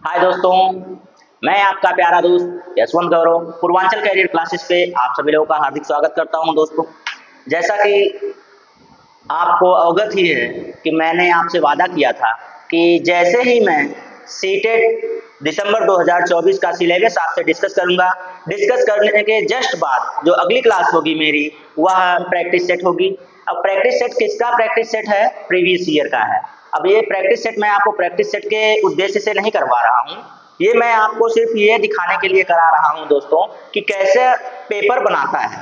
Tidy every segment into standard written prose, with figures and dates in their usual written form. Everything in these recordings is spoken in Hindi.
हाय दोस्तों, मैं आपका प्यारा दोस्त यशवंत गौरव पूर्वांचल कैरियर क्लासेस पे आप सभी लोगों का हार्दिक स्वागत करता हूं। दोस्तों, जैसा कि आपको अवगत ही है कि मैंने आपसे वादा किया था कि जैसे ही मैं सीटेट दिसंबर 2024 का सिलेबस आपसे डिस्कस करूंगा, डिस्कस करने के जस्ट बाद जो अगली क्लास होगी मेरी वह प्रैक्टिस सेट होगी। अब प्रैक्टिस सेट किसका प्रैक्टिस सेट है? प्रीवियस ईयर का है। अब ये प्रैक्टिस सेट मैं आपको प्रैक्टिस सेट के उद्देश्य से नहीं करवा रहा हूँ, ये मैं आपको सिर्फ ये दिखाने के लिए करा रहा हूँ दोस्तों कि कैसे पेपर बनाता है,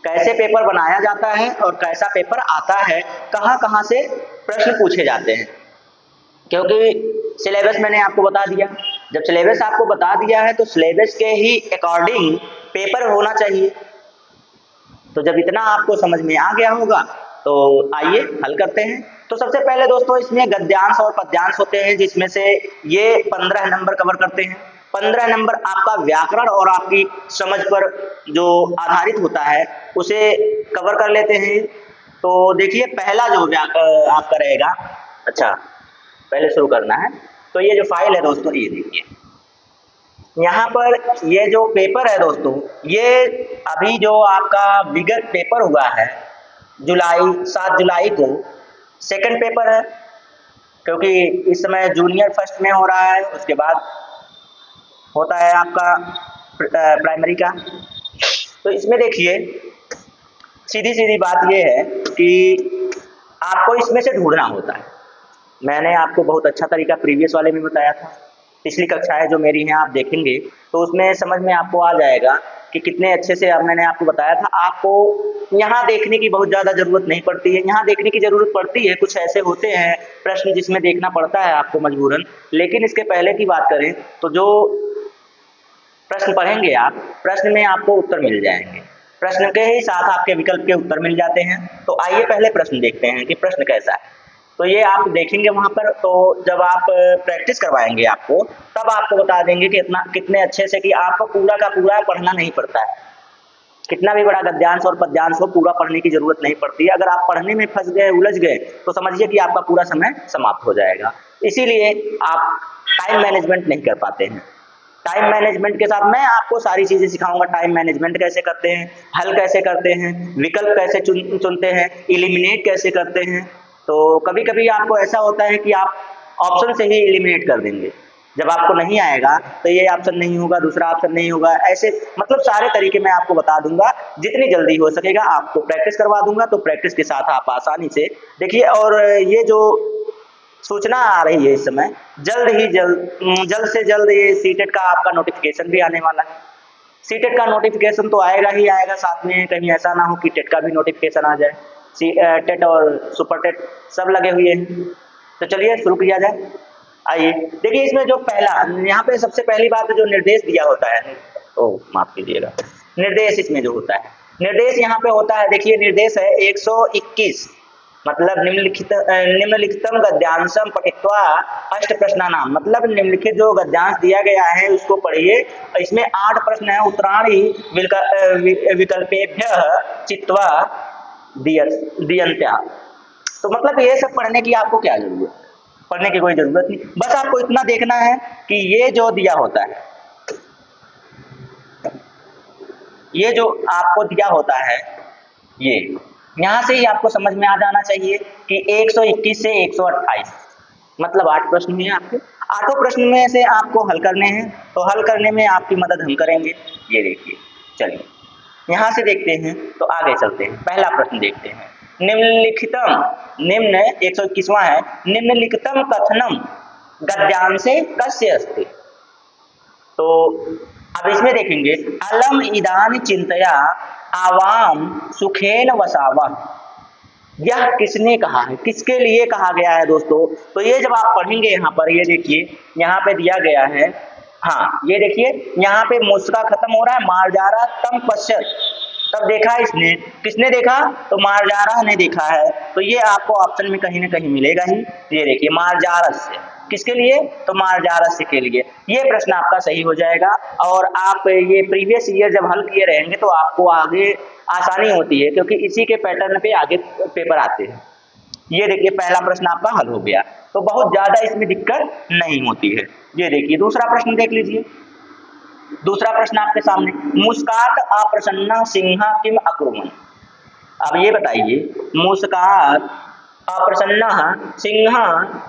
कैसे पेपर बनाया जाता है और कैसा पेपर आता है, कहाँ कहाँ से प्रश्न पूछे जाते हैं। क्योंकि सिलेबस मैंने आपको बता दिया, जब सिलेबस आपको बता दिया है तो सिलेबस के ही अकॉर्डिंग पेपर होना चाहिए। तो जब इतना आपको समझ में आ गया होगा तो आइए हल करते हैं। तो सबसे पहले दोस्तों इसमें गद्यांश और पद्यांश होते हैं, जिसमें से ये 15 नंबर कवर करते हैं। 15 नंबर आपका व्याकरण और आपकी समझ पर जो आधारित होता है उसे कवर कर लेते हैं। तो देखिए पहला जो आपका रहेगा, अच्छा पहले शुरू करना है। तो ये जो फाइल है दोस्तों, ये देखिए यहाँ पर ये जो पेपर है दोस्तों, ये अभी जो आपका विगत पेपर हुआ है 7 जुलाई को सेकंड पेपर है, क्योंकि इस समय जूनियर फर्स्ट में हो रहा है, उसके बाद होता है आपका प्राइमरी का। तो इसमें देखिए सीधी सीधी बात ये है कि आपको इसमें से ढूंढना होता है। मैंने आपको बहुत अच्छा तरीका प्रीवियस वाले में बताया था, पिछली कक्षाएं जो मेरी हैं आप देखेंगे तो उसमें समझ में आपको आ जाएगा कि कितने अच्छे से अब मैंने आपको बताया था। आपको यहाँ देखने की बहुत ज़्यादा ज़रूरत नहीं पड़ती है, यहाँ देखने की ज़रूरत पड़ती है, कुछ ऐसे होते हैं प्रश्न जिसमें देखना पड़ता है आपको मजबूरन। लेकिन इसके पहले की बात करें तो जो प्रश्न पढ़ेंगे आप, प्रश्न में आपको उत्तर मिल जाएंगे, प्रश्न के ही साथ आपके विकल्प के उत्तर मिल जाते हैं। तो आइए पहले प्रश्न देखते हैं कि प्रश्न कैसा है। तो ये आप देखेंगे वहाँ पर, तो जब आप प्रैक्टिस करवाएंगे आपको तब आपको बता देंगे कि कितने अच्छे से कि आपको पूरा का पूरा पढ़ना नहीं पड़ता है। कितना भी बड़ा गद्यांश और पद्यांश हो, पूरा पढ़ने की जरूरत नहीं पड़ती है। अगर आप पढ़ने में फंस गए, उलझ गए तो समझिए कि आपका पूरा समय समाप्त हो जाएगा। इसीलिए आप टाइम मैनेजमेंट नहीं कर पाते हैं। टाइम मैनेजमेंट के साथ मैं आपको सारी चीजें सिखाऊंगा। टाइम मैनेजमेंट कैसे करते हैं, हल कैसे करते हैं, विकल्प कैसे चुनते हैं, इलिमिनेट कैसे करते हैं। तो कभी कभी आपको ऐसा होता है कि आप ऑप्शन से ही इलिमिनेट कर देंगे, जब आपको नहीं आएगा तो ये ऑप्शन नहीं होगा, दूसरा ऑप्शन नहीं होगा, ऐसे मतलब सारे तरीके मैं आपको बता दूंगा। जितनी जल्दी हो सकेगा आपको प्रैक्टिस करवा दूंगा, तो प्रैक्टिस के साथ आप आसानी से देखिए। और ये जो सूचना आ रही है इस समय, जल्द से जल्द ये सीटेट का आपका नोटिफिकेशन भी आने वाला है। सीटेट का नोटिफिकेशन तो आएगा ही आएगा, साथ में कहीं ऐसा ना हो कि टेट का भी नोटिफिकेशन आ जाए। टेट और सुपर टेट सब लगे हुए हैं। तो चलिए शुरू किया जाए। आइए देखिए, इसमें जो पहला यहाँ पे सबसे पहली बात जो निर्देश दिया होता है, माफ कीजिएगा, निर्देश इसमें जो होता है, निर्देश यहाँ पे होता है। देखिए निर्देश है 121, मतलब निम्नलिखितम गद्यांशम पठित्वा अष्ट प्रश्नानाम, मतलब निम्नलिखित जो गद्यांश दिया गया है उसको पढ़िए। इसमें 8 प्रश्न है। उत्तराणि विकल्पेभ्यः चित्वा दियन्त्या। तो मतलब ये सब पढ़ने की आपको क्या जरूरत है? पढ़ने की कोई जरूरत नहीं, बस आपको इतना देखना है कि ये जो दिया होता है, ये जो आपको दिया होता है, ये यहां से ही आपको समझ में आ जाना चाहिए कि 121 से 128 मतलब 8 प्रश्न हैं आपके। 8 प्रश्न में से आपको हल करने हैं, तो हल करने में आपकी मदद हम करेंगे। ये देखिए, चलिए यहां से देखते हैं, तो आगे चलते हैं। पहला प्रश्न देखते हैं। निम्नलिखितम, निम्न 121वां है, निम्नलिखितम कथनम गद्यांशे कस्य अस्ति। तो अब इसमें देखेंगे, अलम इदान चिंतया आवाम सुखेन वसावा, यह किसने कहा है, किसके लिए कहा गया है दोस्तों? तो ये जब आप पढ़ेंगे यहाँ पर, ये देखिए यहाँ पे दिया गया है, हाँ ये देखिए यहाँ पे मुस्का खत्म हो रहा है, मार्जारा तम पश्चात, तब देखा इसने, किसने देखा? तो मार्जारा ने देखा है। तो ये आपको ऑप्शन में कहीं ना कहीं मिलेगा ही। ये देखिए मार्जारस से, किसके लिए? तो मार्जारस के लिए। ये प्रश्न आपका सही हो जाएगा। और आप ये प्रीवियस ईयर जब हल किए रहेंगे तो आपको आगे आसानी होती है, क्योंकि इसी के पैटर्न पे आगे पेपर आते हैं। ये देखिए पहला प्रश्न आपका हल हो गया, तो बहुत ज्यादा इसमें दिक्कत नहीं होती है। ये देखिए दूसरा प्रश्न देख लीजिए। दूसरा प्रश्न आपके सामने, मुस्कात अप्रसन्ना सिंहा किम अकुर्वन्। अब ये बताइए, मुस्कात अप्रसन्ना सिंहा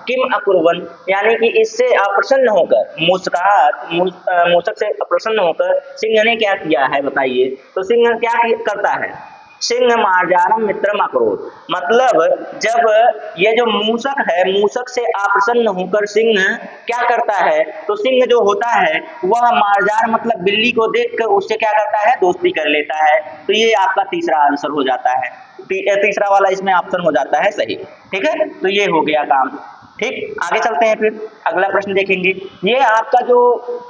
किम अकुर्वन्, यानी कि इससे अप्रसन्न होकर मूषक से अप्रसन्न होकर सिंह ने क्या किया है बताइए। तो सिंह क्या करता है, सिंह मार्जारम मित्रम अकरोत्, मतलब जब ये जो मूषक है, मूषक से अप्रसन्न होकर सिंह क्या करता है, तो सिंह जो होता है वह मार्जार मतलब बिल्ली को देखकर उससे क्या करता है, दोस्ती कर लेता है। तो ये आपका तीसरा आंसर हो जाता है, तीसरा वाला इसमें ऑप्शन हो जाता है सही। ठीक है, तो ये हो गया काम। ठीक, आगे चलते हैं, फिर अगला प्रश्न देखेंगे। ये आपका जो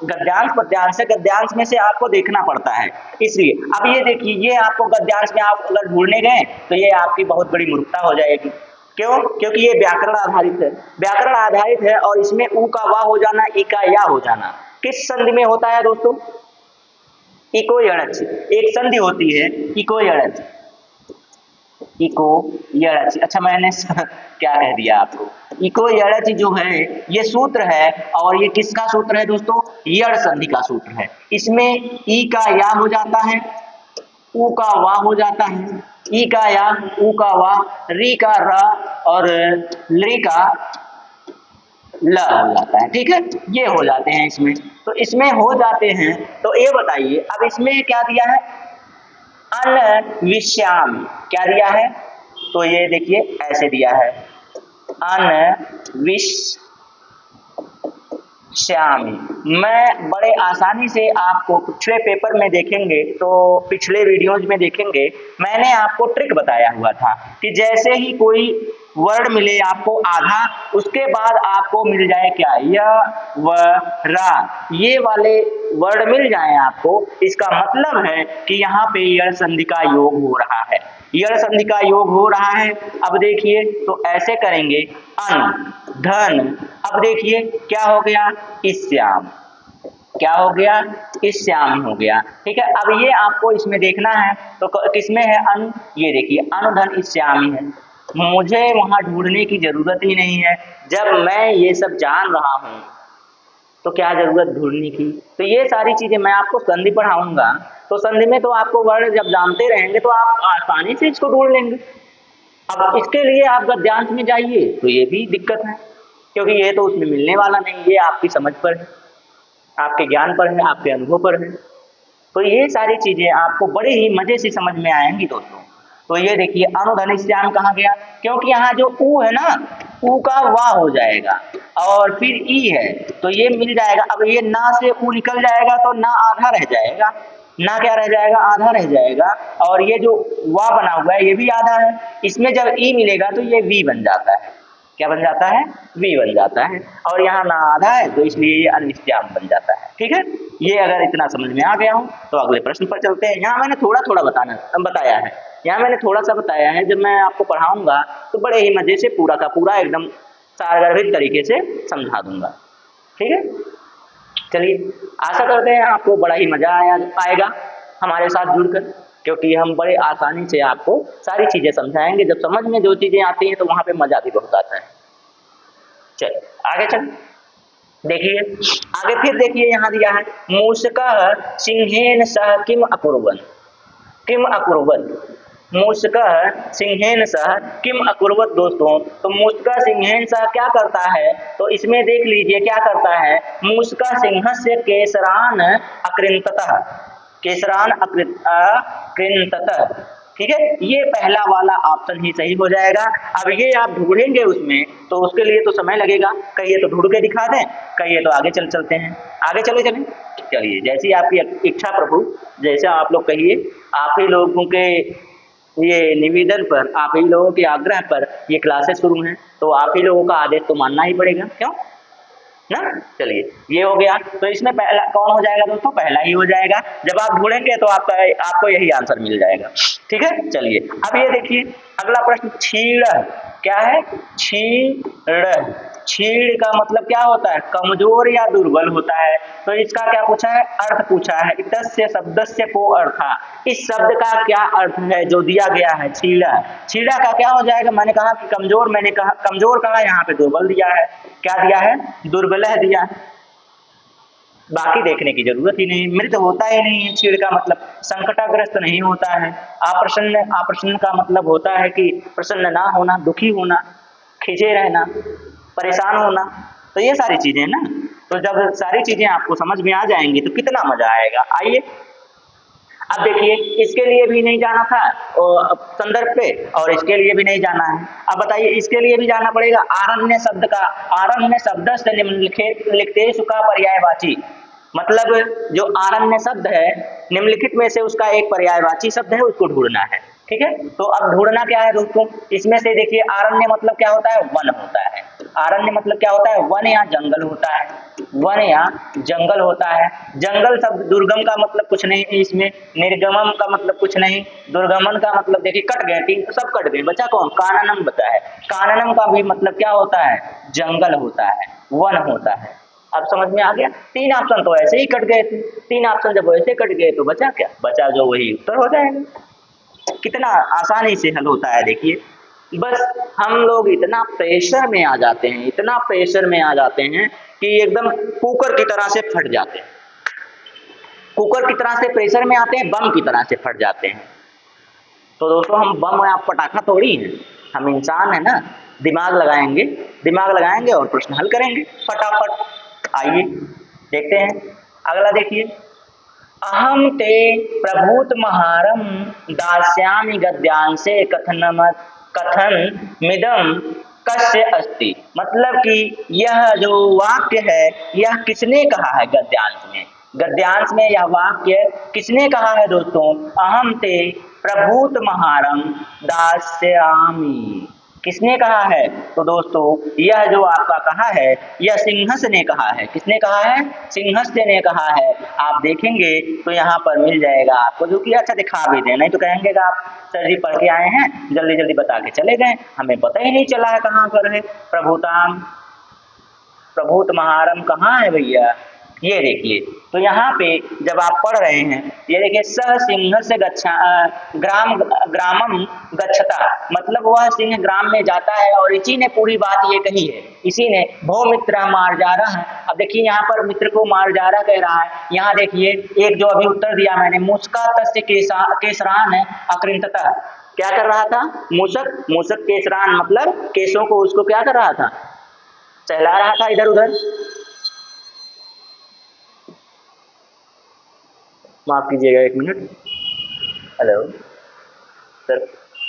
गद्यांश पद्यांश है, गद्यांश में से आपको देखना पड़ता है, इसलिए अब ये देखिए, ये आपको गद्यांश में आप अगर ढूंढने गए तो ये आपकी बहुत बड़ी मूर्खता हो जाएगी। क्यों? क्योंकि ये व्याकरण आधारित है, व्याकरण आधारित है, और इसमें ऊ का वाह हो जाना, ई का या हो जाना किस संधि में होता है दोस्तों? इको यणच, एक संधि होती है इको यणच, इको यणच। अच्छा मैंने क्या कह दिया आपको, इको यणच जो है ये सूत्र है, और ये किसका सूत्र है दोस्तों? यण संधि का सूत्र है। इसमें ई का या हो जाता है, ऊ का वा हो जाता है, ई का या, ऊ का वा, री का र और ली का ल हो जाता है। ठीक है, ये हो जाते हैं इसमें, तो इसमें हो जाते हैं। तो ये बताइए, अब इसमें क्या दिया है, अनविष्यामि, क्या दिया है? तो ये देखिए ऐसे दिया है, अनविष्यामि। मैं बड़े आसानी से आपको पिछले पेपर में देखेंगे, तो पिछले वीडियोज में देखेंगे, मैंने आपको ट्रिक बताया हुआ था कि जैसे ही कोई वर्ड मिले आपको आधा, उसके बाद आपको मिल जाए क्या, य व रा, ये वाले वर्ड मिल जाए आपको, इसका मतलब है कि यहाँ पे यण संधि का योग हो रहा है, यण संधि का योग हो रहा है। अब देखिए, तो ऐसे करेंगे, अन धन, अब देखिए क्या हो गया, इस्याम, क्या हो गया, इस्यामी हो गया। ठीक है, अब ये आपको इसमें देखना है, तो किसमें है अन, ये देखिए अनुधन इस्यामी है, मुझे वहां ढूंढने की जरूरत ही नहीं है, जब मैं ये सब जान रहा हूं तो क्या जरूरत ढूंढने की। तो ये सारी चीजें मैं आपको संधि पढ़ाऊंगा, तो संधि में तो आपको वर्ड जब जानते रहेंगे तो आप आसानी से इसको ढूंढ लेंगे। अब इसके लिए आप गद्यांश में जाइए तो ये भी दिक्कत है, क्योंकि ये तो उसमें मिलने वाला नहीं, ये आपकी समझ पर है, आपके ज्ञान पर है, आपके अनुभव पर है। तो ये सारी चीजें आपको बड़े ही मजे से समझ में आएंगी दोस्तों। तो ये देखिए अनुधनिश्याम कहाँ गया, क्योंकि यहाँ जो ऊ है ना, ऊ का वाह हो जाएगा और फिर ई है, तो ये मिल जाएगा। अब ये ना से ऊ निकल जाएगा तो ना आधा रह जाएगा, ना क्या रह जाएगा, आधा रह जाएगा, और ये जो वाह बना हुआ है ये भी आधा है, इसमें जब ई मिलेगा तो ये वी बन जाता है, क्या बन जाता है, वी बन जाता है, और यहाँ ना आधा है तो इसलिए ये अनिश्याम बन जाता है। ठीक है, ये अगर इतना समझ में आ गया हो तो अगले प्रश्न पर चलते हैं। यहाँ मैंने थोड़ा थोड़ा बताया है, यहाँ मैंने थोड़ा सा बताया है, जब मैं आपको पढ़ाऊंगा तो बड़े ही मजे से पूरा का पूरा एकदम सारगर्भित तरीके से समझा दूंगा। ठीक है, चलिए आशा करते हैं आपको बड़ा ही मजा आएगा हमारे साथ जुड़कर, क्योंकि हम बड़े आसानी से आपको सारी चीजें समझाएंगे। जब समझ में जो चीजें आती हैं तो वहां पे मजा भी बहुत आता है। चल आगे चल, देखिए आगे फिर देखिए, यहाँ दिया है मूषकः सिंहेन सह किम अकुर्वन्, किम अकुर्वन्, मूषकः सिंहेन सह किम अकुर्वत्। दोस्तों, तो मूषकः सिंहेन सह क्या करता है, तो इसमें देख लीजिए क्या करता है, मूषकः सिंहस्य केसरान अकृन्ततः, केसरान अकृन्ततः। ठीक है, ये पहला वाला ऑप्शन ही सही हो जाएगा। अब ये आप ढूंढेंगे उसमें, तो उसके लिए तो समय लगेगा, कहिए तो ढूंढ के दिखा दें, कहिए तो आगे चलते हैं, आगे चले चलिए जैसी आपकी इच्छा प्रभु, जैसे आप लोग कहिए। आप ही लोगों के ये निवेदन पर, आप ही लोगों के आग्रह पर ये क्लासेस शुरू हैं, तो आप ही लोगों का आदेश तो मानना ही पड़ेगा, क्यों ना। चलिए ये हो गया, तो इसमें पहला कौन हो जाएगा दोस्तों, पहला ही हो जाएगा। जब आप ढूंढेंगे तो आपको यही आंसर मिल जाएगा। ठीक है, चलिए अब ये देखिए अगला प्रश्न, छीड़ क्या है, छीड़, क्षीण का मतलब क्या होता है, कमजोर या दुर्बल होता है। तो इसका क्या पूछा है, अर्थ पूछा है। इतस्य शब्दस्य को अर्था, इस शब्द का क्या अर्थ है जो दिया गया है, क्षीणा। क्षीणा का क्या हो जाएगा, मैंने कहा कि कमजोर, मैंने कहा कमजोर कहा, यहाँ पे दुर्बल दिया है। क्या दिया है, दुर्बल दिया है। बाकी देखने की जरूरत ही नहीं, मृत होता ही नहीं है। क्षीण का मतलब संकटाग्रस्त नहीं होता है। अप्रसन्न, अप्रसन्न का मतलब होता है कि प्रसन्न ना होना, दुखी होना, खिंचे रहना, परेशान होना। तो ये सारी चीजें ना, तो जब सारी चीजें आपको समझ में आ जाएंगी तो कितना मजा आएगा। आइए अब देखिए, इसके लिए भी नहीं जाना था संदर्भ पे, और इसके लिए भी नहीं जाना है। अब बताइए, इसके लिए भी जाना पड़ेगा। आरण्य शब्द का, आरण्य शब्द से निम्नलिखितेषु का पर्यायवाची, मतलब जो आरण्य शब्द है निम्नलिखित में से उसका एक पर्यायवाची शब्द है, उसको ढूंढना है। ठीक है, तो अब ढूंढना क्या है दोस्तों, इसमें से देखिए, आरण्य मतलब क्या होता है, वन होता है। आरण्य मतलब क्या होता है, वन या जंगल होता है, वन या जंगल होता है। जंगल शब्द, दुर्गम का मतलब कुछ नहीं है इसमें, निर्गमन का मतलब कुछ नहीं, दुर्गमन का मतलब देखिए कट गए, तीन सब कट गए, बचा कौन, काननम बचा है। काननम का भी मतलब क्या होता है, जंगल होता है, वन होता है। अब समझ में आ गया। तीन ऑप्शन तो ऐसे ही कट गए थे, तीन ऑप्शन जब वैसे कट गए तो बचा क्या, बचा जो वही उत्तर हो जाएगा। कितना आसानी से हल होता है देखिए। बस हम लोग इतना प्रेशर में आ जाते हैं, इतना प्रेशर में आ जाते हैं कि एकदम कुकर की तरह से फट जाते हैं। कुकर की तरह से प्रेशर में आते हैं, बम की तरह से फट जाते हैं। तो दोस्तों हम बम या पटाखा थोड़ी हैं, हम इंसान है ना, दिमाग लगाएंगे, दिमाग लगाएंगे और प्रश्न हल करेंगे फटाफट। आइए देखते हैं अगला, देखिए, अहम ते प्रभूत महारम दास्यामि गद्यांशे कथन मिदम कस्य अस्ति, मतलब कि यह जो वाक्य है यह किसने कहा है गद्यांश में, गद्यांश में यह वाक्य किसने कहा है दोस्तों, अहम ते प्रभूत महारम दास्यामि, किसने कहा है। तो दोस्तों यह जो आपका कहा है यह सिंहस्य ने कहा है। किसने कहा है, सिंहस्य ने कहा है। आप देखेंगे तो यहाँ पर मिल जाएगा आपको, जो कि अच्छा दिखा भी दे, नहीं तो कहेंगे कि आप सर जी पढ़ के आए हैं, जल्दी जल्दी बता के चले गए, हमें पता ही नहीं चला है कहाँ पर है। प्रभुताम, प्रभूत महारम कहाँ है भैया, ये देखिए। तो यहाँ पे जब आप पढ़ रहे हैं, ये देखिए, सह सिंह से ग्रामम गच्छता, मतलब वह सिंह ग्राम में जाता है, और इसी ने पूरी बात ये कही है, इसी ने भो मित्र मार जा रहा है। अब देखिए यहाँ पर मित्र को मार जा रहा कह रहा है। यहाँ देखिए एक जो अभी उत्तर दिया मैंने, मुस्का तस्य केसरान है अकृंतता, क्या कर रहा था, मूसक, मूसक केसरान मतलब केसों को उसको क्या कर रहा था, सहला रहा था इधर उधर। माफ कीजिएगा एक मिनट, हेलो सर,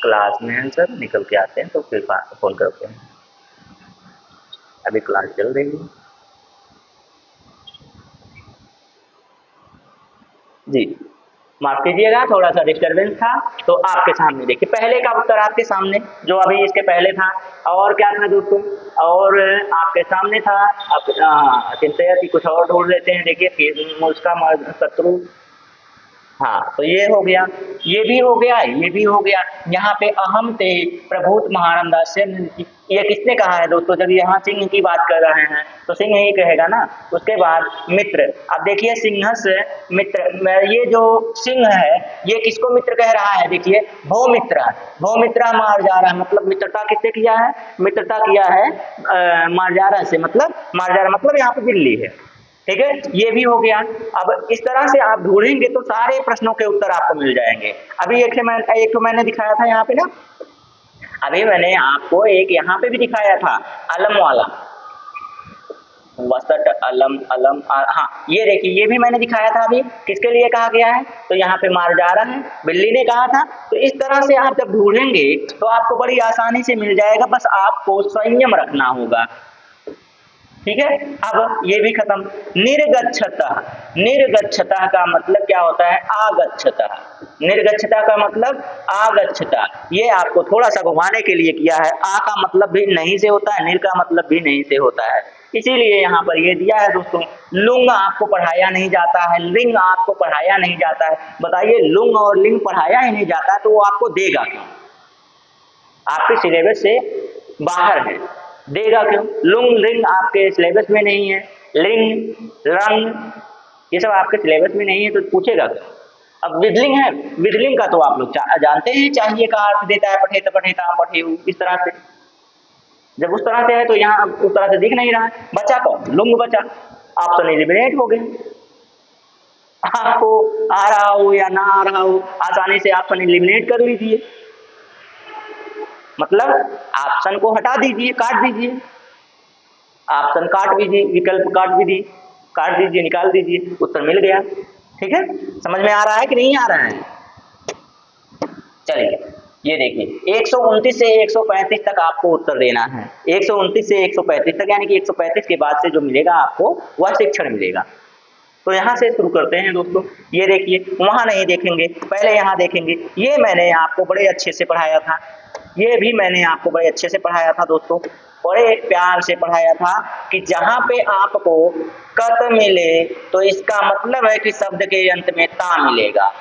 क्लास में हैं सर, निकल के आते हैं तो फिर फोन करते हैं, अभी क्लास चल रही है जी, माफ कीजिएगा, थोड़ा सा डिस्टरबेंस था। तो आपके सामने देखिए पहले का उत्तर आपके सामने, जो अभी इसके पहले था, और क्या था दोस्तों, और आपके सामने था। चिंता की कुछ और ढूंढ लेते हैं, देखिए उसका शत्रु, हाँ तो ये हो गया, ये भी हो गया, ये भी हो गया। यहाँ पे अहम ते प्रभूत महारम दास्य, ये किसने कहा है दोस्तों, जब यहाँ सिंह की बात कर रहे हैं तो सिंह ही कहेगा ना। उसके बाद मित्र, अब देखिए सिंह से मित्र, ये जो सिंह है ये किसको मित्र कह रहा है, देखिए भो मित्रा, भो मित्रा मार जा रहा है, मतलब मित्रता किससे किया है, मित्रता किया है मारजारा से, मतलब मारजारा मतलब यहाँ पे बिल्ली है। ठीक है, ये भी हो गया। अब इस तरह से आप ढूंढेंगे तो सारे प्रश्नों के उत्तर आपको मिल जाएंगे। अभी एक तो मैंने दिखाया था यहाँ पे ना, अभी मैंने आपको एक यहाँ पे भी दिखाया था अलम वाला, वसट अलम अलम हाँ ये देखिए, ये भी मैंने दिखाया था अभी, किसके लिए कहा गया है, तो यहाँ पे मार जा रहा है, बिल्ली ने कहा था। तो इस तरह से आप जब ढूंढेंगे तो आपको बड़ी आसानी से मिल जाएगा, बस आपको संयम रखना होगा। ठीक है, अब ये भी खत्म। निर्गच्छता, निर्गच्छता का मतलब क्या होता है, आगच्छता, निर्गच्छता का मतलब आगच्छता, ये आपको थोड़ा सा घुमाने के लिए किया है। आ का मतलब भी नहीं से होता है, निर का मतलब भी नहीं से होता है, इसीलिए यहाँ पर ये दिया है दोस्तों। लुंग आपको पढ़ाया नहीं जाता है, लिंग आपको पढ़ाया नहीं जाता है, बताइए लुंग और लिंग पढ़ाया ही नहीं जाता है तो वो आपको देगा क्यों, आपके सिलेबस से बाहर है। देगा क्यों? लुंग लिंग आपके सिलेबस में नहीं है, लिंग रंग ये सब आपके सिलेबस में नहीं है, तो पूछेगा क्यों? अब विदलिंग है, विदलिंग का तो आप लोग जानते हैं, चाहिए का अर्थ देता है पठेत पठेताम पठेऊ, इस तरह से। जब उस तरह से है तो यहाँ उस तरह से दिख नहीं रहा है। बचा कौन? लुंग बचा। ऑप्शन एलिमिनेट हो गए। आपको आ रहा हो या ना आ रहा हो, आसानी से ऑप्शन एलिमिनेट कर लीजिए, मतलब ऑप्शन को हटा दीजिए, काट दीजिए, ऑप्शन काट दीजिए, विकल्प काट दीजिए, निकाल दीजिए, उत्तर मिल गया। ठीक है, समझ में आ रहा है कि नहीं आ रहा है? चलिए ये देखिए 129 से 135 तक आपको उत्तर देना है। 129 से 135 तक, यानी कि 135 के बाद से जो मिलेगा आपको वह शिक्षण मिलेगा। तो यहाँ से शुरू करते हैं दोस्तों। ये देखिए, वहां नहीं देखेंगे, पहले यहाँ देखेंगे। ये मैंने आपको बड़े अच्छे से पढ़ाया था, ये भी मैंने आपको बड़े अच्छे से पढ़ाया था दोस्तों, बड़े प्यार से पढ़ाया था कि जहां पे आपको कत मिले तो इसका मतलब है कि शब्द के अंत में ता मिलेगा,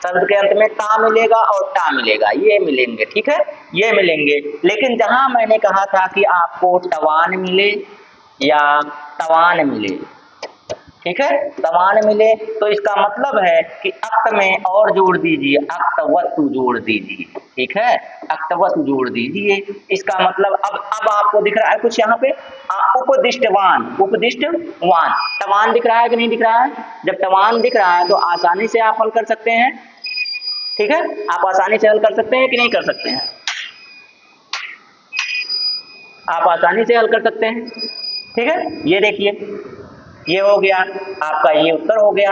शब्द के अंत में ता मिलेगा और टा मिलेगा, ये मिलेंगे। ठीक है, ये मिलेंगे। लेकिन जहां मैंने कहा था कि आपको टवान मिले या तवान मिले, ठीक है, तवान मिले, तो इसका मतलब है कि अक्त में और जोड़ दीजिए, अक्तवतु जोड़ दीजिए। ठीक है, अक्तवतु जोड़ दीजिए। इसका मतलब अब आपको दिख रहा है कुछ यहाँ पे, उपदिष्टवान, उपदिष्टवान, तवान दिख रहा है कि नहीं दिख रहा है? जब तवान दिख रहा है तो आसानी से आप हल कर सकते हैं। ठीक है, आप आसानी से हल कर सकते हैं कि नहीं कर सकते हैं? आप आसानी से हल कर सकते हैं। ठीक है, ये देखिए, ये हो गया आपका, ये उत्तर हो गया,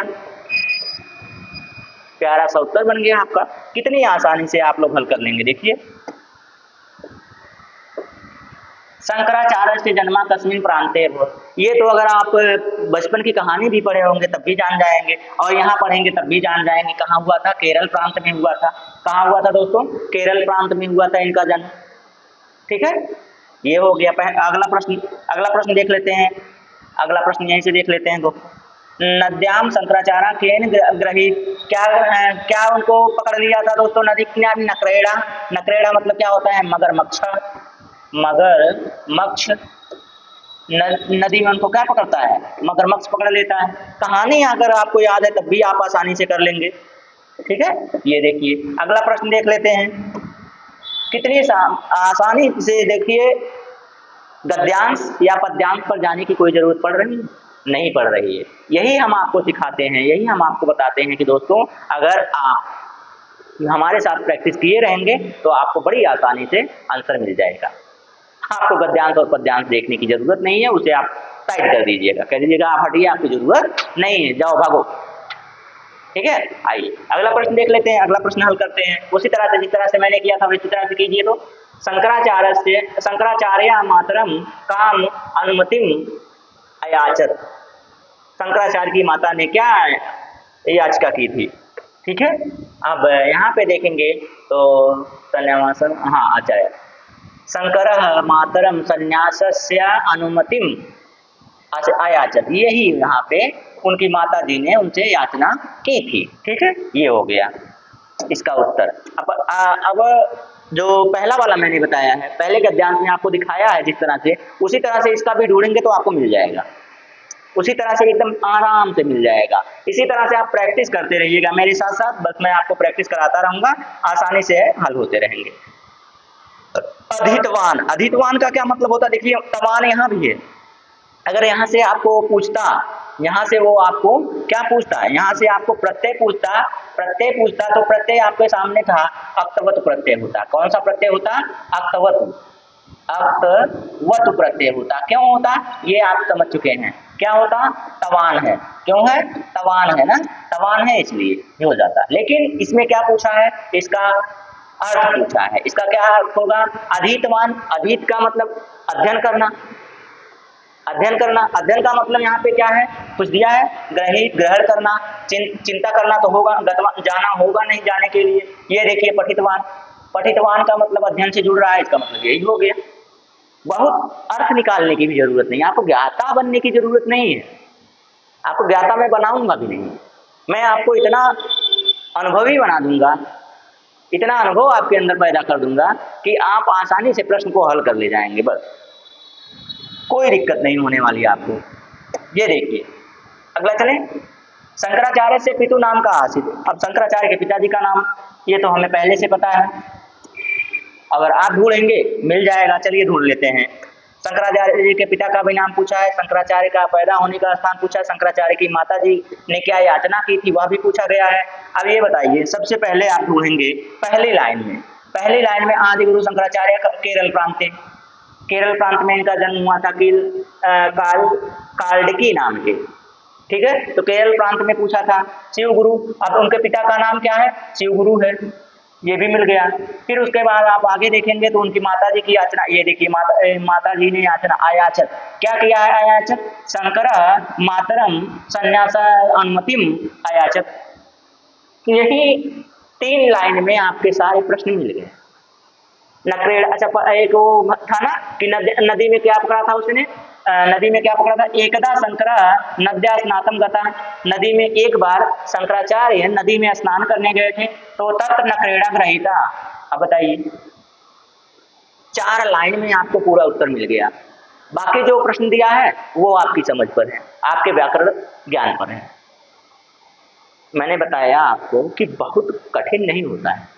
प्यारा सा उत्तर बन गया आपका। कितनी आसानी से आप लोग हल कर लेंगे, देखिए। शंकराचार्य से जन्मा तस्मिन् प्रांते भव, ये तो अगर आप बचपन की कहानी भी पढ़े होंगे तब भी जान जाएंगे, और यहाँ पढ़ेंगे तब भी जान जाएंगे। कहाँ हुआ था? केरल प्रांत में हुआ था। कहाँ हुआ था दोस्तों? केरल प्रांत में हुआ था इनका जन्म। ठीक है, ये हो गया। अगला प्रश्न देख लेते हैं। अगला प्रश्न यहीं से देख लेते हैं दोस्तों। नद्याम शंकराचार्य केन ग्रहित, क्या उनको पकड़ लिया था दोस्तों? नदी किनारे नकरेड़ा, नकरेड़ा मतलब क्या होता है? मगरमच्छ, मगरमच्छ। नदी में उनको क्या पकड़ता है? मगरमच्छ पकड़ लेता है। कहानी अगर आपको याद है तब भी आप आसानी से कर लेंगे। ठीक है, ये देखिए अगला प्रश्न देख लेते हैं। कितनी आसानी से देखिए, गद्यांश या पद्यांश पर जाने की कोई जरूरत पड़ रही नहीं पड़ रही है। यही हम आपको सिखाते हैं, यही हम आपको बताते हैं कि दोस्तों अगर आप हमारे साथ प्रैक्टिस किए रहेंगे तो आपको बड़ी आसानी से आंसर मिल जाएगा। आपको गद्यांश और पद्यांश देखने की जरूरत नहीं है, उसे आप साइड कर दीजिएगा, कह दीजिएगा आप हटिए, आपकी जरूरत नहीं है, जाओ भागो। ठीक है, आइए अगला प्रश्न देख लेते हैं। अगला प्रश्न हल करते हैं उसी तरह से जिस तरह से मैंने किया था उसी तरह से कीजिए। तो शंकराचार्य मातरम काम अनुमतिम अयाचत, शंकराचार्य की माता ने क्या याचिका की थी? ठीक है, अब यहाँ पे देखेंगे तो संन्यास, हाँ आचार्य शंकर मातरम संन्यासस्य अनुमतिम अयाचत, यही यहाँ पे उनकी माता जी ने उनसे याचना की थी। ठीक है, ये हो गया इसका उत्तर। अब जो पहला वाला मैंने बताया है, पहले गद्यांश में आपको दिखाया है जिस तरह से, उसी तरह से इसका भी ढूंढेंगे तो आपको मिल जाएगा, उसी तरह से एकदम आराम से मिल जाएगा। इसी तरह से आप प्रैक्टिस करते रहिएगा मेरे साथ साथ, बस मैं आपको प्रैक्टिस कराता रहूंगा, आसानी से हल होते रहेंगे। अधितवान, अधितवान का क्या मतलब होता है? देखिए तवान यहाँ भी है। अगर यहाँ से आपको पूछता, यहाँ से वो आपको क्या पूछता है? यहाँ से आपको प्रत्यय पूछता, तो प्रत्यय आपके सामने था, अक्तवत प्रत्यय होता। कौन सा प्रत्यय होता? अक्तवत, अक्तवत प्रत्यय होता। क्यों होता? ये आप समझ चुके हैं। क्या होता? तवान है। क्यों है? तवान है ना, तवान है इसलिए ये हो जाता। लेकिन इसमें क्या पूछा है? इसका अर्थ पूछा है। इसका क्या अर्थ होगा? अधितवान, अधित का मतलब अध्ययन करना, अध्ययन करना। अध्ययन का मतलब यहाँ पे क्या है? कुछ दिया है, ग्रहित, ग्रहण करना, चिंता करना तो होगा, जाना होगा नहीं जाने के लिए। ये देखिए पठितवान, पठितवान का मतलब अध्ययन से जुड़ रहा है, इसका मतलब यही हो गया। बहुत अर्थ निकालने की भी जरूरत नहीं, आपको ज्ञाता बनने की जरूरत नहीं है। आपको ज्ञाता मैं बनाऊंगा भी नहीं, मैं आपको इतना अनुभवी बना दूंगा, इतना अनुभव आपके अंदर पैदा कर दूंगा कि आप आसानी से प्रश्न को हल कर ले जाएंगे। बस कोई दिक्कत नहीं होने वाली आपको। ये देखिए, अगला चले, शंकराचार्य से पितु नाम का आसित। अब शंकराचार्य के पिताजी का नाम ये तो हमें पहले से पता है, अगर आप ढूंढेंगे मिल जाएगा। चलिए ढूंढ लेते हैं। शंकराचार्य जी के पिता का भी नाम पूछा है, शंकराचार्य का पैदा होने का स्थान पूछा है, शंकराचार्य की माता जी ने क्या याचना की थी वह भी पूछा गया है। अब ये बताइए, सबसे पहले आप ढूंढेंगे पहली लाइन में आदि गुरु शंकराचार्य केरल प्रांत थे। केरल प्रांत में इनका जन्म हुआ था काल्डकी नाम के, ठीक है। तो केरल प्रांत में पूछा था। शिव गुरु, अब उनके पिता का नाम क्या है? शिव गुरु है, ये भी मिल गया। फिर उसके बाद आप आगे देखेंगे तो उनकी माता जी की याचना, ये देखिए माता जी ने याचना आयाचत क्या किया है? आयाचत शंकर मातरम संन्यास अनुमतिम आयाचत। यही 3 लाइन में आपके सारे प्रश्न मिल गए। नक्रेड़, अच्छा एक वो था ना कि नदी में क्या पकड़ा था उसने? नदी में क्या पकड़ा था? एकदा शंकर नद्या स्नातम गता। नदी में एक बार शंकराचार्य नदी में स्नान करने गए थे, तो तत्र नक्रेड़ा ग्रहीता। अब बताइए, 4 लाइन में आपको पूरा उत्तर मिल गया। बाकी जो प्रश्न दिया है वो आपकी समझ पर है, आपके व्याकरण ज्ञान पर है। मैंने बताया आपको कि बहुत कठिन नहीं होता है।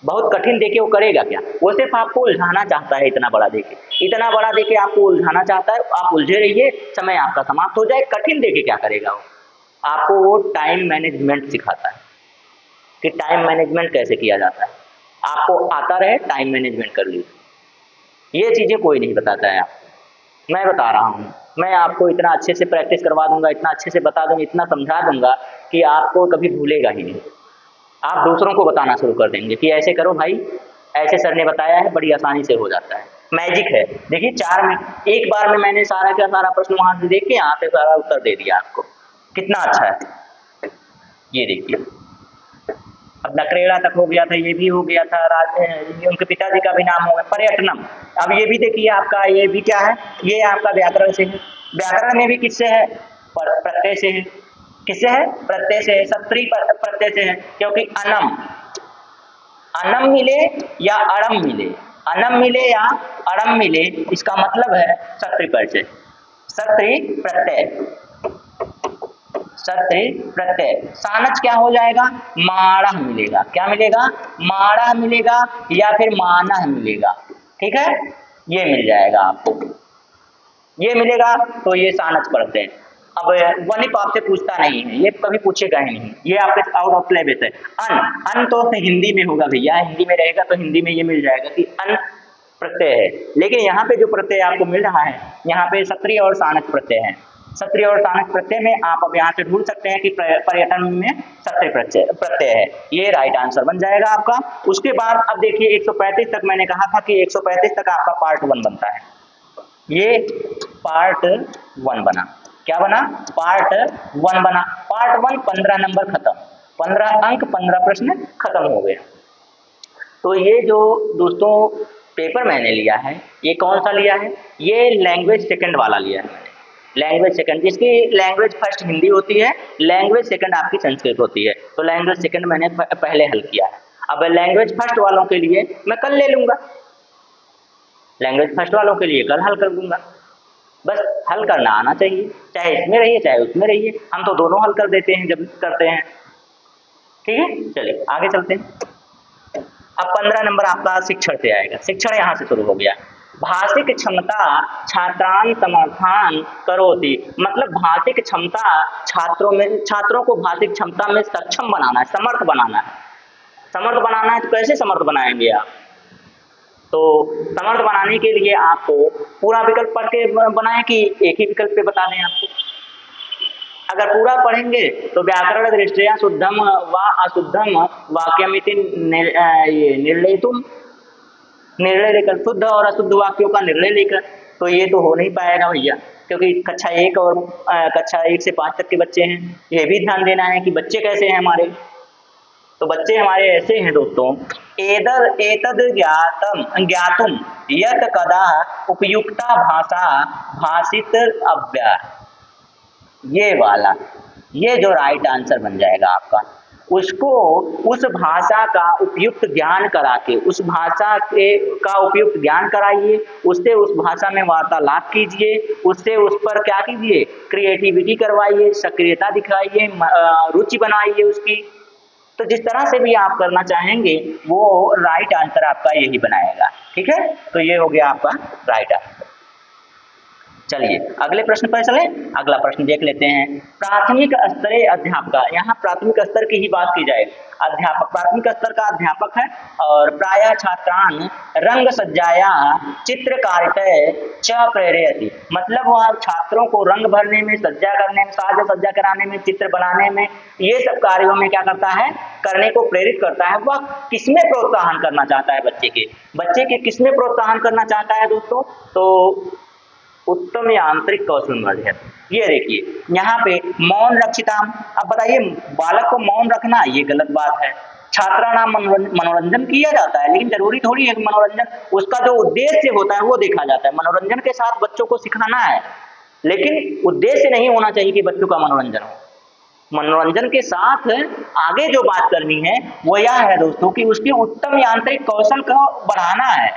बहुत कठिन देके वो करेगा क्या? वो सिर्फ आपको उलझाना चाहता है। इतना बड़ा देके आपको उलझाना चाहता है। आप उलझे रहिए, समय आपका समाप्त हो जाए। कठिन देके क्या करेगा वो? आपको वो टाइम मैनेजमेंट सिखाता है कि टाइम मैनेजमेंट कैसे किया जाता है। आपको आता रहे, टाइम मैनेजमेंट कर लीजिए। ये चीज़ें कोई नहीं बताता है आपको, मैं बता रहा हूँ। मैं आपको इतना अच्छे से प्रैक्टिस करवा दूंगा, इतना अच्छे से बता दूंगा, इतना समझा दूंगा कि आपको कभी भूलेगा ही नहीं। आप दूसरों को बताना शुरू कर देंगे कि ऐसे करो भाई, ऐसे सर ने बताया है, बड़ी आसानी से हो जाता है। मैजिक है। देखिए 4 में एक बार में मैंने सारा का सारा प्रश्न वहां से देख के यहाँ पे सारा उत्तर दे दिया आपको। कितना अच्छा है। ये देखिए, अब नक्रेड़ा तक हो गया था, ये भी हो गया था। उनके पिताजी का भी नाम हो गया, पर्यटनम। अब ये भी देखिए आपका, ये भी क्या है? ये आपका व्याकरण से है। व्याकरण में भी किससे है? प्रत्यय से है। किससे है? प्रत्यय से है। सत्री प्रत्यय से है, क्योंकि अनम मिले या अड़म मिले, अनम मिले या अड़म मिले, इसका मतलब है सत्री प्रत्यय। सत्री प्रत्यय। सानच क्या हो जाएगा? माणह मिलेगा। क्या मिलेगा? माणह मिलेगा या फिर मानह मिलेगा, ठीक है। ये मिल जाएगा आपको, ये मिलेगा तो ये सानच प्रत्यय। अब वनिप आपसे पूछता नहीं है, ये कभी पूछेगा ही नहीं, ये आपके आउट ऑफ सिलेबस है। अन तो हिंदी में होगा भैया, हिंदी में रहेगा तो हिंदी में ये मिल जाएगा कि अन प्रत्यय है। लेकिन यहाँ पे जो प्रत्यय आपको मिल रहा है, यहाँ पे सत्रीय और सानच प्रत्यय है। सत्रीय और सानच प्रत्यय में आप अब यहाँ से ढूंढ सकते हैं कि पर्यटन में सत्रीय प्रत्यय है। ये राइट आंसर बन जाएगा आपका। उसके बाद अब देखिए 135 तक मैंने कहा था कि 135 तक आपका पार्ट 1 बनता है। ये पार्ट 1 बना। क्या बना? पार्ट 1 बना। पार्ट 1 15 नंबर खत्म, 15 अंक 15 प्रश्न खत्म हो गया। तो ये जो दोस्तों पेपर मैंने लिया है, ये कौन सा लिया है? ये लैंग्वेज सेकंड वाला लिया है। लैंग्वेज सेकंड, जिसकी लैंग्वेज फर्स्ट हिंदी होती है, लैंग्वेज सेकंड आपकी संस्कृत होती है। तो लैंग्वेज सेकंड मैंने पहले हल किया है। अब लैंग्वेज फर्स्ट वालों के लिए मैं कल ले लूंगा, लैंग्वेज फर्स्ट वालों के लिए कल हल कर दूंगा। बस हल करना आना चाहिए, चाहे इसमें रहिए चाहे उसमें रहिए। हम तो दोनों हल कर देते हैं जब करते हैं, ठीक है। चलिए आगे चलते हैं। अब 15 नंबर आपका शिक्षण से आएगा। शिक्षण यहाँ से शुरू हो गया। भाषिक क्षमता छात्रान समर्थान करोति, मतलब भाषिक क्षमता छात्रों को भाषिक क्षमता में सक्षम बनाना है, समर्थ बनाना है। समर्थ बनाना है तो कैसे समर्थ बनाएंगे आप? तो समर्थ बनाने के लिए आपको पूरा विकल्प पढ़ के बनाएं कि एक ही विकल्प पे बता दें आपको? अगर पूरा पढ़ेंगे तो व्याकरण दृष्टया शुद्धम व अशुद्धम वाक्यमिति निर्णयितुम, निर्णय लेकर शुद्ध और अशुद्ध वाक्यों का निर्णय लेकर, तो ये तो हो नहीं पाएगा भैया, क्योंकि कक्षा 1 और कक्षा 1 से 5 तक के बच्चे हैं। ये भी ध्यान देना है कि बच्चे कैसे हैं हमारे। तो बच्चे हमारे ऐसे हैं दोस्तों, एतद ज्ञातुम यत कदा उपयुक्ता भाषा भाषित अव्यय, ये वाला, ये जो राइट आंसर बन जाएगा आपका। उसको उस भाषा का उपयुक्त ज्ञान करा के, उस भाषा के का उपयुक्त ज्ञान कराइए, उससे उस भाषा में वार्तालाप कीजिए, उससे उस पर क्या कीजिए, क्रिएटिविटी करवाइए, सक्रियता दिखाइए, रुचि बनाइए उसकी। तो जिस तरह से भी आप करना चाहेंगे वो राइट आंसर आपका यही बनाएगा। ठीक है, तो ये हो गया आपका राइट आंसर। चलिए अगले प्रश्न पर चलें। अगला प्रश्न देख लेते हैं। प्राथमिक स्तरीय अध्यापक, यहाँ प्राथमिक स्तर की ही बात की जाएगी। अध्यापक प्राथमिक स्तर का अध्यापक है और प्रायः छात्रान रंग सज्जाया चित्रकारितः च प्रेरयति, मतलब वह छात्रों को रंग भरने में, सज्जा करने में, साज सज्जा कराने में, चित्र बनाने में, ये सब कार्यों में क्या करता है, करने को प्रेरित करता है। वह किसमें प्रोत्साहन करना चाहता है, बच्चे के किसमें प्रोत्साहन करना चाहता है दोस्तों, तो उत्तम यांत्रिक कौशल वर्धन। ये देखिए यहाँ पे मौन रक्षिताम। अब बताइए बालक को मौन रखना ये गलत बात है। छात्राणाम मनोरंजन किया जाता है, लेकिन जरूरी थोड़ी है कि मनोरंजन, उसका जो उद्देश्य होता है वो देखा जाता है। मनोरंजन के साथ बच्चों को सिखाना है, लेकिन उद्देश्य नहीं होना चाहिए कि बच्चों का मनोरंजन हो। मनोरंजन के साथ आगे जो बात करनी है वो यह है दोस्तों कि उसकी उत्तम यांत्रिक कौशल को बढ़ाना है,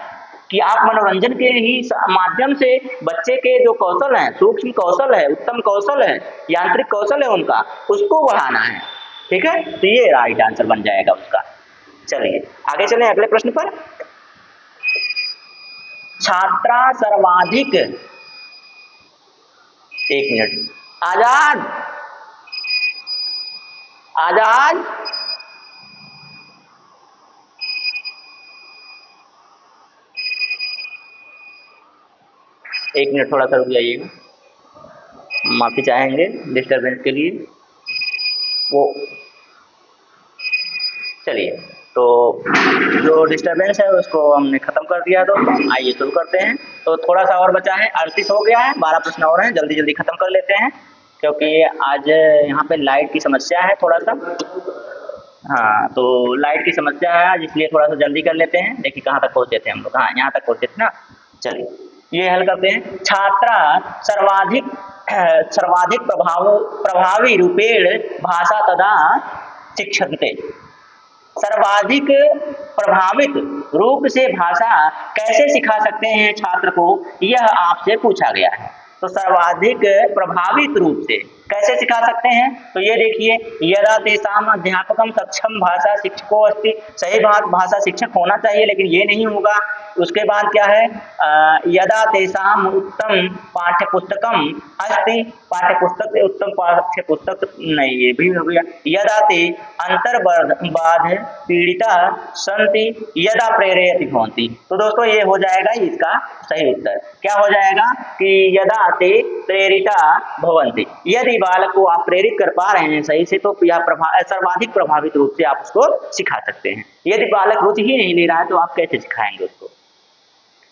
कि आप मनोरंजन के ही माध्यम से बच्चे के जो कौशल है, सूक्ष्म कौशल है, उत्तम कौशल है, यांत्रिक कौशल है उनका, उसको बढ़ाना है। ठीक है, तो ये राइट आंसर बन जाएगा उसका। चलिए आगे चलें अगले प्रश्न पर। छात्रा सर्वाधिक, एक मिनट, आजाद आजाद एक मिनट थोड़ा सा रुक जाइएगा, माफी चाहेंगे डिस्टर्बेंस के लिए। वो चलिए, तो जो डिस्टर्बेंस है उसको हमने खत्म कर दिया, तो आइए शुरू करते हैं। तो थोड़ा सा और बचा है, 38 हो गया है, 12 प्रश्न और हैं, जल्दी जल्दी खत्म कर लेते हैं क्योंकि आज यहाँ पे लाइट की समस्या है थोड़ा सा। हाँ, तो लाइट की समस्या है आज, इसलिए थोड़ा सा जल्दी कर लेते हैं। देखिए कहाँ तक पहुँचे थे हम लोग, हाँ यहाँ तक पहुँचे थे ना। चलिए ये हल करते हैं। छात्रा सर्वाधिक प्रभावी रूपेण भाषा तथा शिक्षन्ते। सर्वाधिक प्रभावित रूप से भाषा कैसे सिखा सकते हैं छात्र को, यह आपसे पूछा गया है। तो सर्वाधिक प्रभावित रूप से कैसे सिखा सकते हैं, तो ये देखिए, यदा तेषाम अध्यापकम सक्षम भाषा शिक्षको अस्ति। सही बात, भाषा शिक्षक होना चाहिए, लेकिन ये नहीं होगा। उसके बाद क्या है, यदा तेषाम उत्तम पाठ्य पुस्तकम अस्ति। पाठ्य पुस्तक से उत्तम पाठ्य पुस्तक नहीं, ये भी हो गया। यदा ते अंतर्बाध पीड़िता संति यदा प्रेरयति भवन्ति। तो दोस्तों ये हो जाएगा इसका सही उत्तर। क्या हो जाएगा कि यदा ते प्रेरिता भवन्ति। यदि बालक को आप प्रेरित कर पा रहे हैं सही से, तो यह सर्वाधिक प्रभावित रूप से आप उसको सिखा सकते हैं। यदि बालक रुचि ही नहीं ले रहा है तो आप कैसे सिखाएंगे उसको।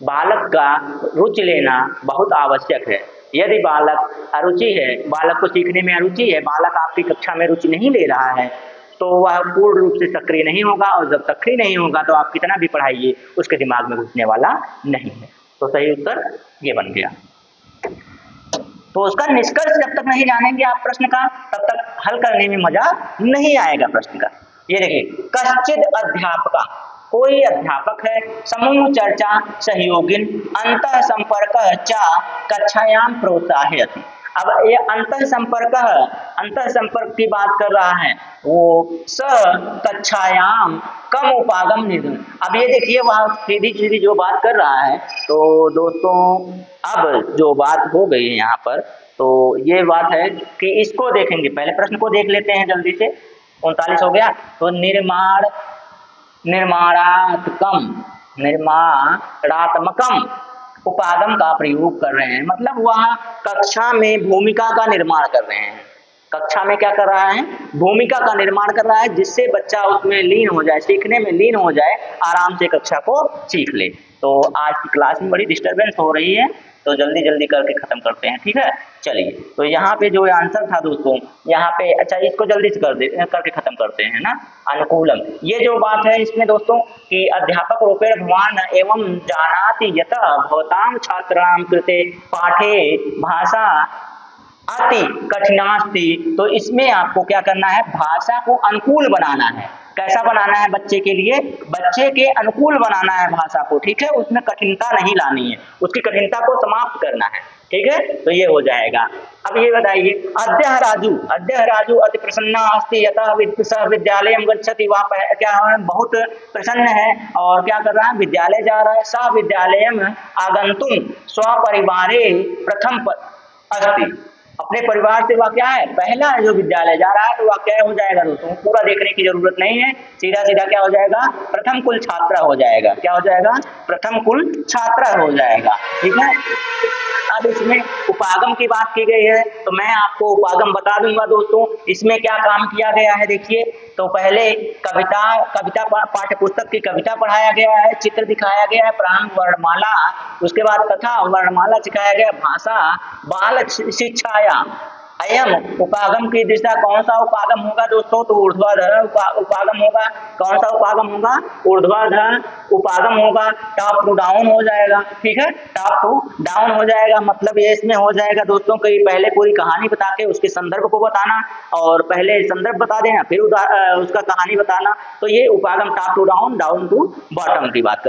बालक का रुचि लेना बहुत आवश्यक है। यदि बालक अरुचि है, बालक को सीखने में अरुचि है, बालक आपकी कक्षा में रुचि नहीं ले रहा है, तो वह पूर्ण रूप से सक्रिय नहीं होगा, और जब सक्रिय नहीं होगा तो आप कितना भी पढ़ाइए उसके दिमाग में घुसने वाला नहीं है। तो सही उत्तर ये बन गया। तो उसका निष्कर्ष जब तक नहीं जानेंगे आप प्रश्न का, तब तक हल करने में मजा नहीं आएगा प्रश्न का। ये देखिए, कश्चिद अध्यापका, कोई अध्यापक है, समूह चर्चा सहयोगिन अंतः संपर्क चा कक्षायाम प्रोत्साहयति। अब ये अंतः संपर्क की बात कर रहा है, वो स कक्षायाम कम उपागम निधन। अब ये देखिए वह सीधी जो बात कर रहा है, तो दोस्तों अब जो बात हो गई है यहाँ पर, तो ये बात है कि इसको देखेंगे। पहले प्रश्न को देख लेते हैं जल्दी से। 39 हो गया। तो निर्माणात्मकम उपागम का प्रयोग कर रहे हैं, मतलब वह कक्षा में भूमिका का निर्माण कर रहे हैं। कक्षा में क्या कर रहा है, भूमिका का निर्माण कर रहा है, जिससे बच्चा उसमें लीन हो जाए, सीखने में लीन हो जाए, आराम से कक्षा को सीख ले। तो आज की क्लास में बड़ी डिस्टर्बेंस हो रही है, तो जल्दी जल्दी करके खत्म करते हैं, ठीक है। चलिए, तो यहाँ पे जो आंसर था दोस्तों, यहाँ पे अच्छा इसको जल्दी से करके खत्म करते हैं ना। अनुकूलम, ये जो बात है इसमें दोस्तों कि अध्यापक रूपेण भवान एवं जानाति यतः भवतां छात्राणां कृते पाठे भाषा अति कठिनास्ति, तो इसमें आपको क्या करना है, भाषा को अनुकूल बनाना है। कैसा बनाना है, बच्चे के लिए, बच्चे के अनुकूल बनाना है भाषा को, ठीक है, उसमें कठिनता नहीं लानी है, उसकी कठिनता को समाप्त करना है, ठीक है। तो ये हो जाएगा। अब ये बताइए, अद्य राजू अति प्रसन्ना अस्ति यतः सः विद्यालयं गच्छति, वह क्या है, बहुत प्रसन्न है और क्या कर रहा है, विद्यालय जा रहा है। सः विद्यालयं आगन्तुं स्वपरिवारे प्रथम अस्ति, अपने परिवार से वह क्या है, पहला जो विद्यालय जा रहा है, तो वह क्या हो जाएगा दोस्तों, पूरा देखने की जरूरत नहीं है, सीधा सीधा क्या हो जाएगा, प्रथम कुल छात्र हो जाएगा। क्या हो जाएगा, प्रथम कुल छात्र हो जाएगा, ठीक है। अब इसमें उपागम की बात की गई है, तो मैं आपको उपागम बता दूंगा दोस्तों। इसमें क्या काम किया गया है, देखिए, तो पहले कविता पाठ्य पुस्तक की कविता पढ़ाया गया है, चित्र दिखाया गया है, प्रारंभ वर्णमाला, उसके बाद कथा वर्णमाला सिखाया गया, भाषा बाल शिक्षाया। अयम उपागम की दिशा, कौन सा उपागम होगा दोस्तों, तो ऊर्ध्वाधर उपागम होगा। कौन सा उपागम होगा, ऊर्ध्वाधर उपागम होगा, टॉप टू डाउन हो जाएगा, ठीक है, टॉप टू डाउन हो जाएगा। मतलब ये इसमें हो जाएगा दोस्तों कि पहले पूरी कहानी बता के उसके संदर्भ को बताना, और पहले संदर्भ बता देना, फिर उसका कहानी बताना। तो ये उपागम top to down, down to bottom की बात,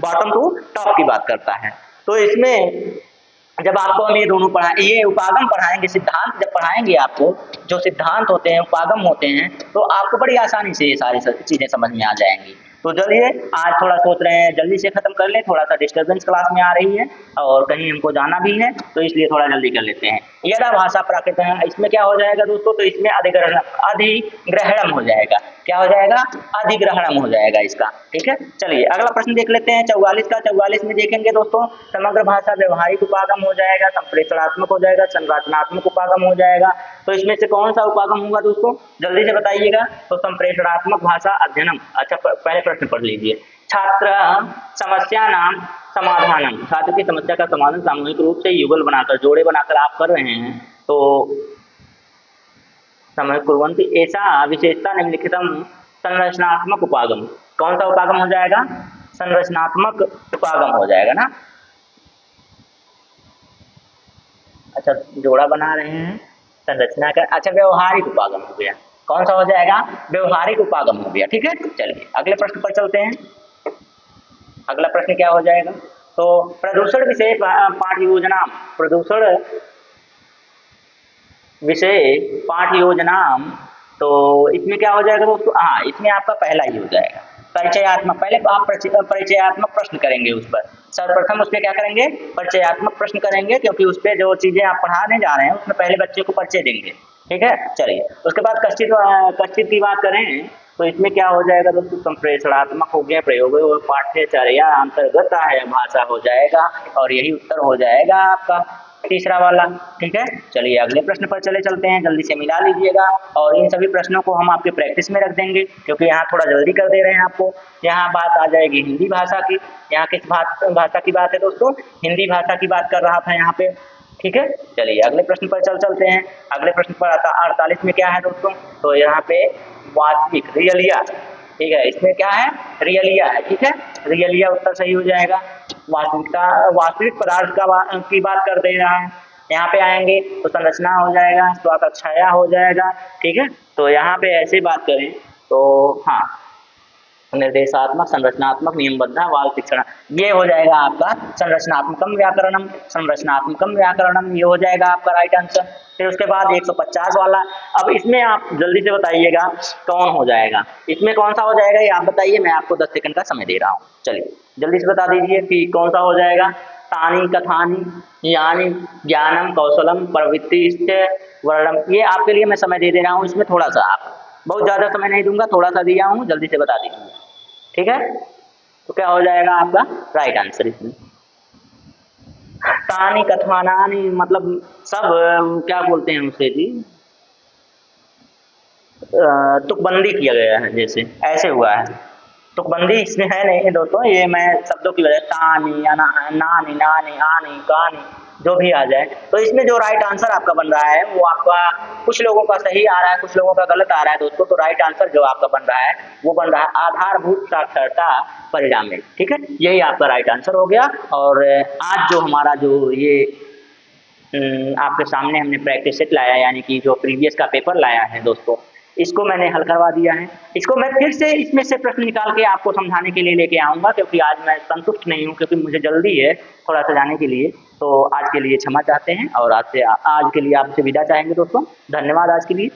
बॉटम टू टॉप की बात करता है। तो इसमें जब आपको हम ये दोनों ये उपागम पढ़ाएंगे, सिद्धांत जब पढ़ाएंगे आपको, जो सिद्धांत होते हैं, उपागम होते हैं, तो आपको बड़ी आसानी से ये सारी चीजें समझ में आ जाएंगी। तो चलिए, आज थोड़ा सोच रहे हैं जल्दी से खत्म कर लें, थोड़ा सा डिस्टर्बेंस क्लास में आ रही है और कहीं हमको जाना भी है, तो इसलिए थोड़ा जल्दी कर लेते हैं। यदा भाषा प्राकृत है, इसमें क्या हो जाएगा दोस्तों, तो इसमें अधिग्रहणम हो जाएगा। क्या हो जाएगा, अधिग्रहणम हो जाएगा इसका, ठीक है। चलिए अगला प्रश्न देख लेते हैं, 44 का। 44 में देखेंगे दोस्तों, समग्र भाषा व्यवहारिक उपागम हो जाएगा, संप्रेषणात्मक हो जाएगा, संरचनात्मक उपागम हो जाएगा। तो इसमें से कौन सा उपागम होगा दोस्तों, जल्दी से बताइएगा। तो संप्रेषणात्मक भाषा अध्ययनम। अच्छा, पहले प्रश्न पढ़ लीजिए। छात्र समस्या नाम समाधानम, छात्र की समस्या का समाधान सामूहिक रूप से युगल बनाकर, जोड़े बनाकर आप कर रहे हैं, तो समय कुर्वन्ति, ऐसा विशेषता निम्नलिखितम संरचनात्मक उपागम। कौन सा उपागम हो जाएगा, संरचनात्मक उपागम हो जाएगा ना। अच्छा, जोड़ा बना रहे हैं, संरचना का। अच्छा, व्यवहारिक उपागम हो गया। कौन सा हो जाएगा, व्यवहारिक उपागम हो गया, ठीक है। चलिए अगले प्रश्न पर चलते हैं। अगला प्रश्न क्या हो जाएगा, तो प्रदूषण विषय पाठ योजना, प्रदूषण विषय पाठ योजना। तो इसमें क्या हो जाएगा दोस्तों, हाँ, इसमें आपका पहला ही हो जाएगा परिचयात्मक। पहले आप परिचयात्मक प्रश्न करेंगे उस पर, सर्वप्रथम उस पर क्या करेंगे, परिचयात्मक प्रश्न करेंगे, क्योंकि उस पर जो चीजें आप पढ़ाने जा रहे हैं उसमें पहले बच्चे को परिचय देंगे, ठीक है। चलिए उसके बाद कश्चित की बात करें, तो इसमें क्या हो जाएगा दोस्तों, संप्रेषणात्मक हो गया, प्रयोग पाठ्यचर्या अंतर्गत है भाषा हो जाएगा, और यही उत्तर हो जाएगा आपका तीसरा वाला, ठीक है। चलिए अगले प्रश्न पर चलते हैं, जल्दी से मिला लीजिएगा, और इन सभी प्रश्नों को हम आपके प्रैक्टिस में रख देंगे, क्योंकि यहाँ थोड़ा जल्दी कर दे रहे हैं आपको। यहाँ बात आ जाएगी हिंदी भाषा की। यहाँ किस भाषा की बात है दोस्तों, हिंदी भाषा की बात कर रहा था यहाँ पे, ठीक है। चलिए अगले प्रश्न पर चलते हैं। अगले प्रश्न पर 48 में क्या है दोस्तों, तो यहाँ पे वास्तविक, रियलिया, ठीक है, इसमें क्या है, रियलिया है, ठीक है, रियलिया उत्तर सही हो जाएगा। वास्तविकता, वास्तविक पदार्थ की बात कर दे रहा है। यहाँ पे आएंगे तो संरचना हो जाएगा, स्वातच्छाया हो जाएगा, ठीक है। तो यहाँ पे ऐसे बात करें तो हाँ, निर्देशात्मक, संरचनात्मक, नियमबद्ध, वाल शिक्षण, ये हो जाएगा आपका संरचनात्मकम व्याकरणम। संरचनात्मकम व्याकरणम ये हो जाएगा आपका राइट आंसर। फिर उसके बाद 150 वाला, अब इसमें आप जल्दी से बताइएगा कौन हो जाएगा, इसमें कौन सा हो जाएगा, ये आप बताइए, मैं आपको 10 सेकंड का समय दे रहा हूँ। चलिए जल्दी से बता दीजिए कि कौन सा हो जाएगा। तानी कथानी यानी ज्ञानम कौशलम प्रवृत्ति वर्णम, ये आपके लिए मैं समय दे रहा हूँ। इसमें थोड़ा सा, आप बहुत ज्यादा समय नहीं दूंगा, थोड़ा सा दिया हूँ, जल्दी से बता दीजिए, ठीक है। तो क्या हो जाएगा आपका राइट आंसर इसमें। तानी कथानानी मतलब सब, क्या बोलते हैं उसे जी, तुकबंदी किया गया है, जैसे ऐसे हुआ है, तुकबंदी इसमें है नहीं दोस्तों, ये मैं शब्दों की वजह, तानी या नानी, नानी, आनी, कानी, जो भी आ जाए। तो इसमें जो राइट आंसर आपका बन रहा है वो आपका, कुछ लोगों का सही आ रहा है, कुछ लोगों का गलत आ रहा है दोस्तों। तो राइट आंसर जो आपका बन रहा है वो बन रहा है आधारभूत साक्षरता परिणाम में, ठीक है, यही आपका राइट आंसर हो गया। और आज जो हमारा जो ये आपके सामने हमने प्रैक्टिस सेट लाया, यानी कि जो प्रीवियस का पेपर लाया है दोस्तों, इसको मैंने हल करवा दिया है। इसको मैं फिर से इसमें से प्रश्न निकाल के आपको समझाने के लिए लेके आऊँगा, क्योंकि आज मैं संतुष्ट नहीं हूँ, क्योंकि मुझे जल्दी है थोड़ा-सा जाने के लिए। तो आज के लिए क्षमा चाहते हैं और आज के लिए आपसे विदा चाहेंगे दोस्तों। धन्यवाद आज के लिए।